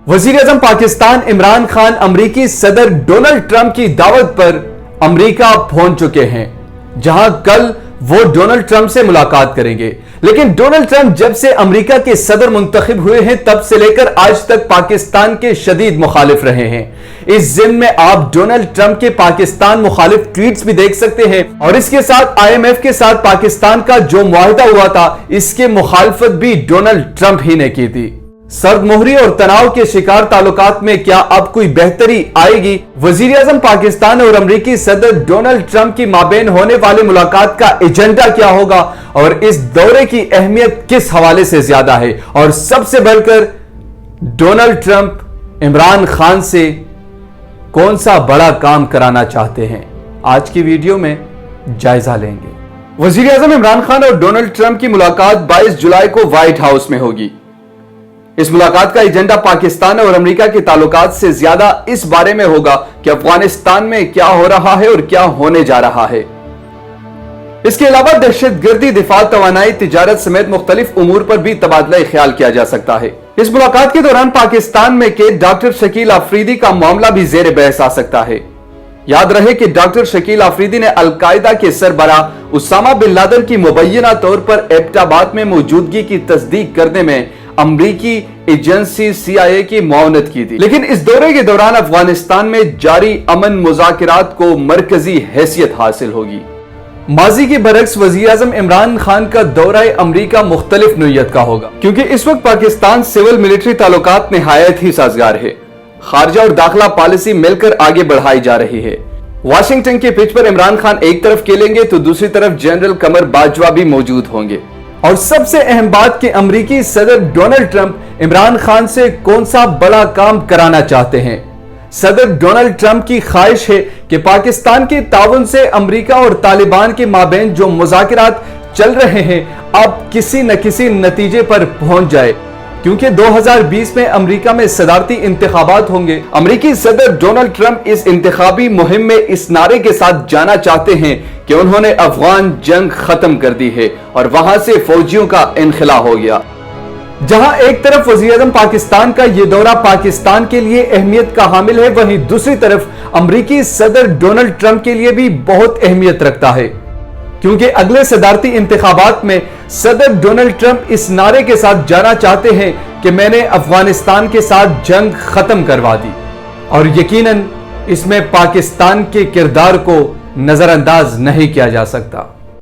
वजीर आजम पाकिस्तान इमरान खान अमरीकी सदर डोनाल्ड ट्रंप की दावत पर अमरीका पहुंच चुके हैं, जहां कल वो डोनाल्ड ट्रंप से मुलाकात करेंगे। लेकिन डोनाल्ड ट्रंप जब से अमरीका के सदर मुंतखब हुए हैं तब से लेकर आज तक पाकिस्तान के शदीद मुखालिफ रहे हैं। इस जिम्न में आप डोनाल्ड ट्रंप के पाकिस्तान मुखालिफ ट्वीट्स भी देख सकते हैं और इसके साथ IMF के साथ पाकिस्तान का जो मुआहिदा हुआ था इसके मुखालफत भी डोनाल्ड ट्रंप ही ने की थी। सर्दमोहरी और तनाव के शिकार ताल्लुकात में क्या अब कोई बेहतरी आएगी? वजीर आजम पाकिस्तान और अमरीकी सदर डोनाल्ड ट्रंप की माबेन होने वाली मुलाकात का एजेंडा क्या होगा और इस दौरे की अहमियत किस हवाले से ज्यादा है? और सबसे बढ़कर डोनाल्ड ट्रंप इमरान खान से कौन सा बड़ा काम कराना चाहते हैं? आज की वीडियो में जायजा लेंगे। वजीर आजम इमरान खान और डोनाल्ड ट्रंप की मुलाकात 22 जुलाई को व्हाइट हाउस में होगी। इस मुलाकात का एजेंडा पाकिस्तान और अमेरिका के ताल्लुकात से ज्यादा इस बारे में होगा कि अफगानिस्तान में क्या हो रहा है और क्या होने जा रहा है। इसके अलावा दहशतगर्दी, दिफा, तवानाई, तिजारत समेत मुख्तलिफ उमूर पर भी तबादला ख्याल किया जा सकता है। इस मुलाकात के दौरान पाकिस्तान में कैद डॉक्टर शकील आफरीदी का मामला भी जेर बहस आ सकता है। याद रहे कि डॉक्टर शकील आफरीदी ने अलकायदा के सरबराह उसामा बिन लादेन की मुबैना तौर पर एबटाबाद में मौजूदगी की तस्दीक करने में अमरीकी एजेंसी CIA की मुआवनत की थी। लेकिन इस दौरे के दौरान अफगानिस्तान में जारी अमन मुज़ाकिरात को मरकजी हैसियत हासिल होगी। माजी के बरक्स वज़ीर आज़म इमरान खान का दौरा अमरीका मुख्तलिफ नौयत का होगा, क्योंकि इस वक्त पाकिस्तान सिविल मिलिट्री ताल्लुकात निहायत ही साजगार है। खारजा और दाखिला पॉलिसी मिलकर आगे बढ़ाई जा रही है। वाशिंगटन के पिच पर इमरान खान एक तरफ खेलेंगे तो दूसरी तरफ जनरल कमर बाजवा भी मौजूद होंगे। और सबसे अहम बात कि अमरीकी सदर डोनाल्ड ट्रंप इमरान खान से कौन सा बड़ा काम कराना चाहते हैं। सदर डोनाल्ड ट्रंप की ख्वाहिश है कि पाकिस्तान के ताउन से अमरीका और तालिबान के माबेन जो मुज़ाकिरात चल रहे हैं अब किसी न किसी नतीजे पर पहुंच जाए, क्योंकि 2020 में अमेरिका में सदारती इंतखाबात होंगे। अमेरिकी सदर डोनाल्ड ट्रंप इस इंतखाबी मुहिम में इस नारे के साथ जाना चाहते हैं कि उन्होंने अफगान जंग खत्म कर दी है और वहां से फौजियों का इनखला हो गया। जहां एक तरफ वज़ीर आज़म पाकिस्तान का यह दौरा पाकिस्तान के लिए अहमियत का हामिल है, वहीं दूसरी तरफ अमेरिकी सदर डोनाल्ड ट्रंप के लिए भी बहुत अहमियत रखता है, क्योंकि अगले सदारती इंतखाबात में सदर डोनाल्ड ट्रंप इस नारे के साथ जाना चाहते हैं कि मैंने अफगानिस्तान के साथ जंग खत्म करवा दी। और यकीनन इसमें पाकिस्तान के किरदार को नजरअंदाज नहीं किया जा सकता।